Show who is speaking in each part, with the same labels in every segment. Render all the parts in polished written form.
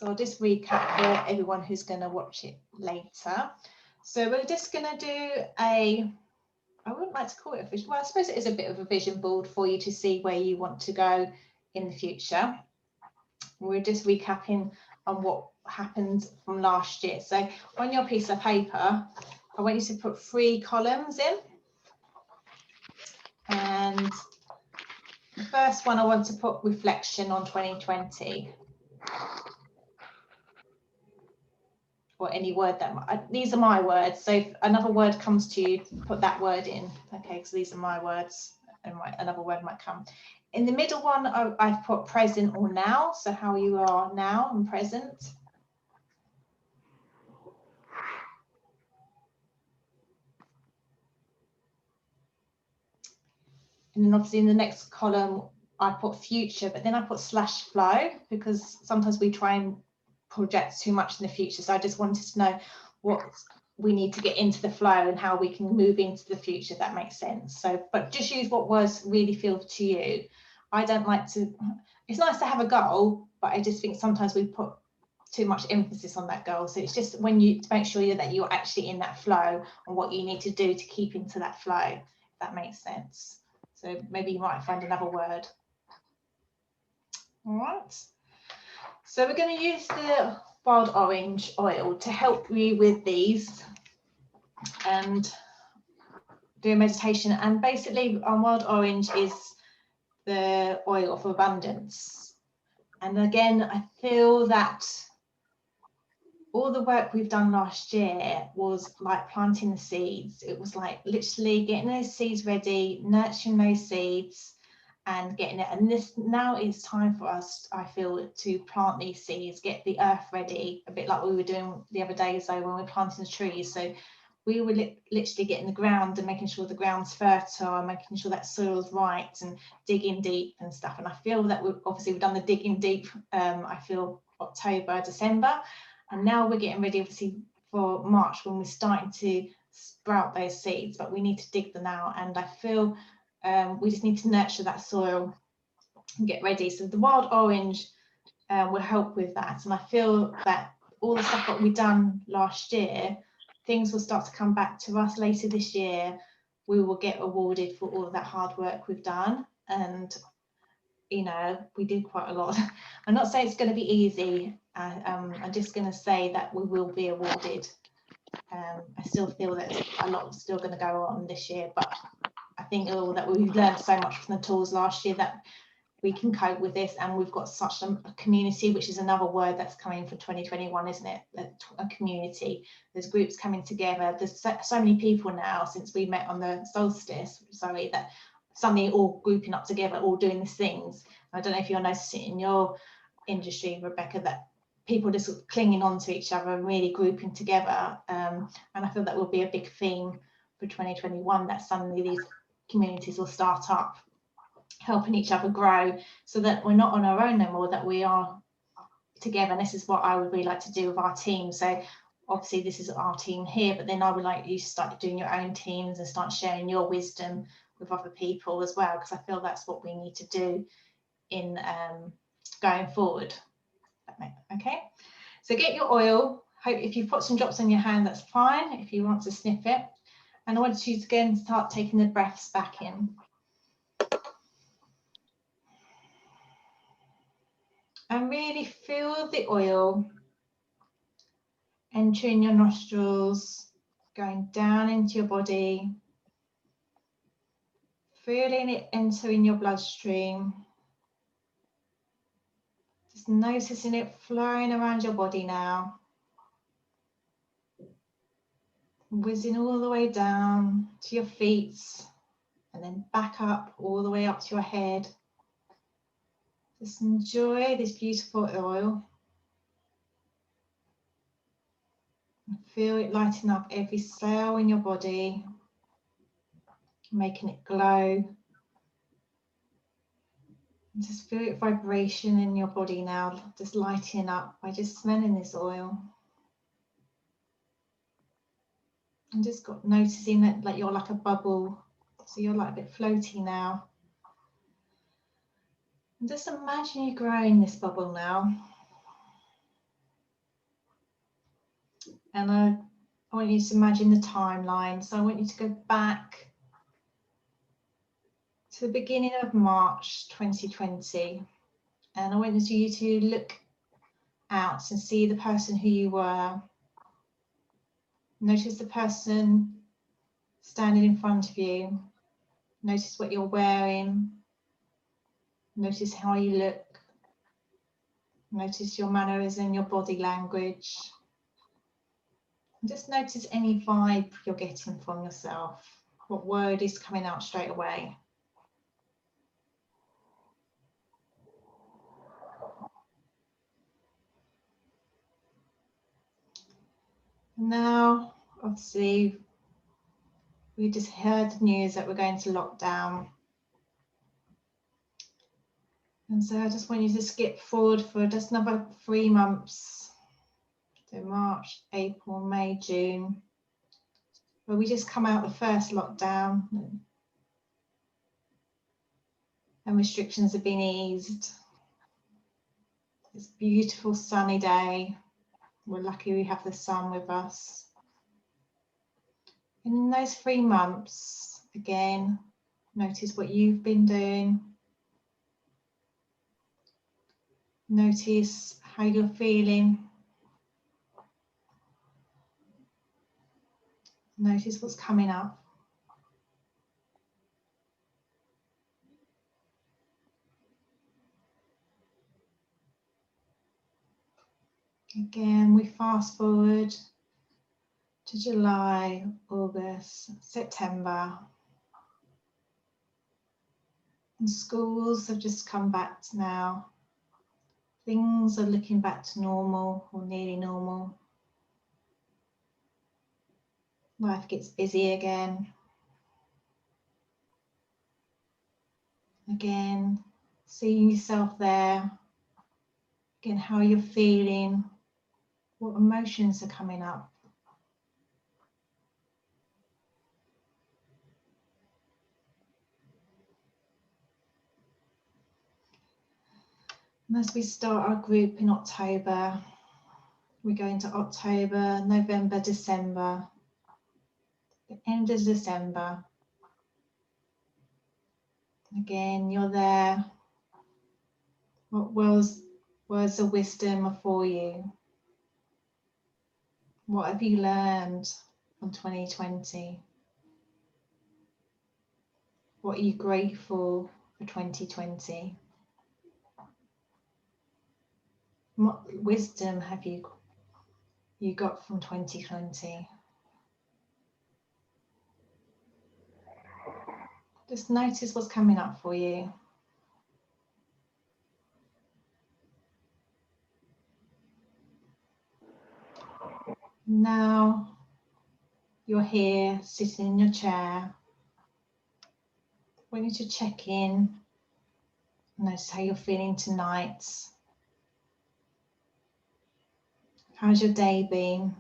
Speaker 1: So I'll just recap for everyone who's going to watch it later. So we're just going to do I wouldn't like to call it a vision, well, I suppose it is a bit of a vision board for you to see where you want to go in the future. We're just recapping on what happened from last year. So on your piece of paper, I want you to put 3 columns in. And the first one I want to put reflection on 2020. Or any word that, these are my words. So if another word comes to you, put that word in. Okay, so these are my words and another word might come. In the middle one, I've put present or now. So how you are now and present. And then obviously in the next column, I put future, but then I put /flow because sometimes we try and project too much in the future. So I just wanted to know what we need to get into the flow and how we can move into the future, if that makes sense. So, but just use what words really feel to you. I don't like to, it's nice to have a goal, but I just think sometimes we put too much emphasis on that goal. So it's just when you to make sure that you're actually in that flow and what you need to do to keep into that flow, if that makes sense. So maybe you might find another word. All right. So we're going to use the wild orange oil to help you with these and do a meditation. And basically our wild orange is the oil of abundance. And again, I feel that all the work we've done last year was like planting the seeds. It was like literally getting those seeds ready, nurturing those seeds and getting it. And this now is time for us, I feel, to plant these seeds, get the earth ready, a bit like we were doing the other day, so when we're planting the trees. So we were literally getting the ground and making sure the ground's fertile and making sure that soil's right and digging deep and stuff. And I feel that we've done the digging deep, I feel October, December. And now we're getting ready, obviously, for March when we're starting to sprout those seeds, but we need to dig them out. And I feel we just need to nurture that soil and get ready. So the wild orange will help with that. And I feel that all the stuff that we've done last year, things will start to come back to us later this year. We will get awarded for all of that hard work we've done. And you know, we did quite a lot. I'm not saying it's going to be easy. I'm just going to say that we will be awarded. I still feel that a lot is still going to go on this year, but I think that we've learned so much from the tools last year that we can cope with this, and we've got such a community, which is another word that's coming for 2021, isn't it? A community. There's groups coming together. There's so many people now since we met on the solstice, sorry, that suddenly all grouping up together, all doing these things. I don't know if you're noticing in your industry, Rebecca, that people just clinging on to each other and really grouping together. And I feel that will be a big theme for 2021, that suddenly these communities will start up, helping each other grow, so that we're not on our own no more, that we are together. And this is what I would really like to do with our team. So obviously this is our team here, but then I would like you to start doing your own teams and start sharing your wisdom with other people as well, because I feel that's what we need to do in going forward. Okay, so get your oil. Hope if you've put some drops on your hand, that's fine if you want to sniff it. And I want you to again start taking the breaths back in. And really feel the oil entering your nostrils, going down into your body, feeling it entering your bloodstream, just noticing it flowing around your body now, whizzing all the way down to your feet and then back up all the way up to your head. Just enjoy this beautiful oil. Feel it lighting up every cell in your body, making it glow. Just feel it vibration in your body now, just lighting up by just smelling this oil. And just noticing that like you're like a bubble, so you're like a bit floaty now. And just imagine you growing this bubble now. And I want you to imagine the timeline. So I want you to go back to the beginning of March 2020. And I want you to look out and see the person who you were. Notice the person standing in front of you. Notice what you're wearing. Notice how you look. Notice your mannerism, your body language. And just notice any vibe you're getting from yourself. What word is coming out straight away? Now, obviously, we just heard the news that we're going to lockdown. And so I just want you to skip forward for just another 3 months. So March, April, May, June. Where we just come out the first lockdown and restrictions have been eased. It's a beautiful sunny day. We're lucky we have the sun with us. And in those 3 months, again, notice what you've been doing. Notice how you're feeling. Notice what's coming up. Again, we fast forward to July, August, September. And schools have just come back now. Things are looking back to normal or nearly normal. Life gets busy again. Again, seeing yourself there. Again, how you're feeling. What emotions are coming up. And as we start our group in October, we go into October, November, December, the end of December. Again, you're there. What words of wisdom are for you? What have you learned from 2020? What are you grateful for 2020? What wisdom have you got from 2020? Just notice what's coming up for you. Now you're here sitting in your chair. I want you to check in. Notice how you're feeling tonight. How's your day been?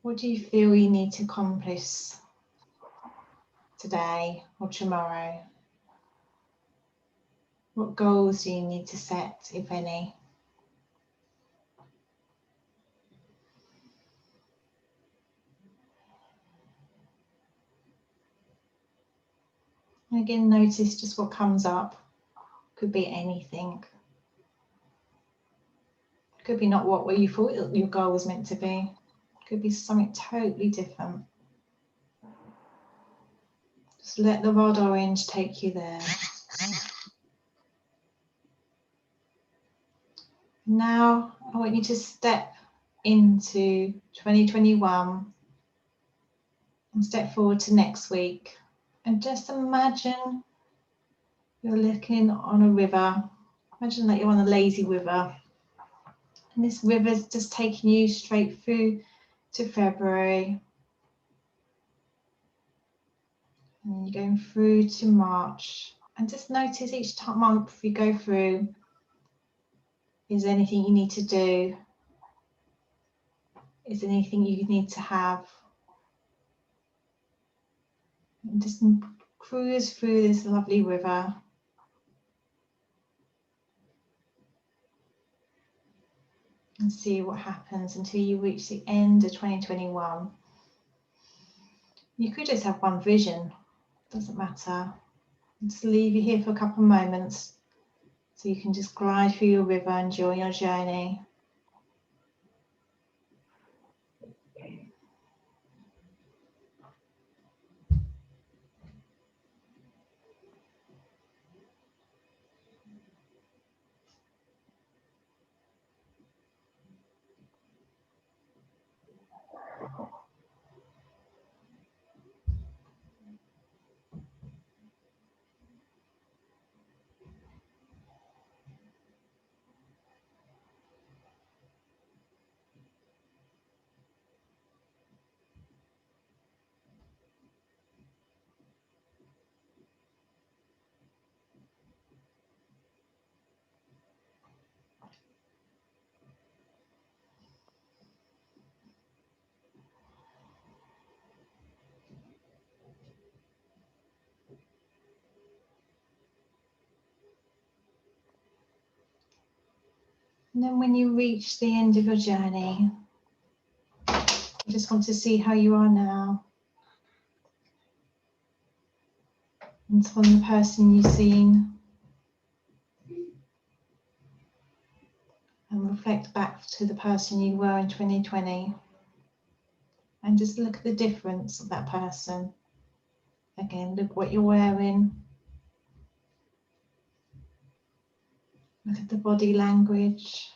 Speaker 1: What do you feel you need to accomplish today or tomorrow? What goals do you need to set, if any? And again, notice just what comes up. Could be anything. Could be not what you thought your goal was meant to be. Could be something totally different. Just let the rod orange take you there. Now I want you to step into 2021 and step forward to next week. And just imagine you're looking on a river. Imagine that you're on a lazy river. And this river's just taking you straight through to February. And you're going through to March. And just notice each month you go through, is there anything you need to do? Is there anything you need to have? And just cruise through this lovely river. and see what happens until you reach the end of 2021. You could just have one vision, doesn't matter. Just leave you here for a couple of moments so you can just glide through your river, enjoy your journey. And then when you reach the end of your journey, you just want to see how you are now. And from the person you've seen. And reflect back to the person you were in 2020. And just look at the difference of that person. Again, look what you're wearing. Look at the body language.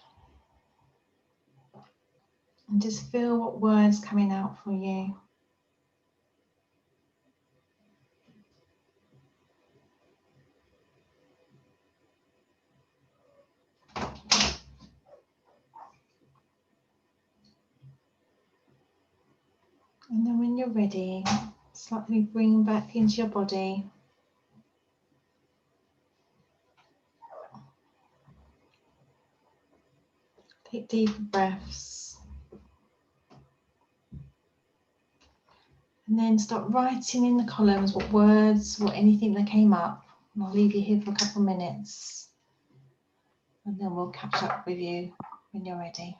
Speaker 1: And just feel what words coming out for you. And then when you're ready, slightly bring back into your body. Take deep breaths. And then start writing in the columns what words or anything that came up. And I'll leave you here for a couple of minutes. And then we'll catch up with you when you're ready.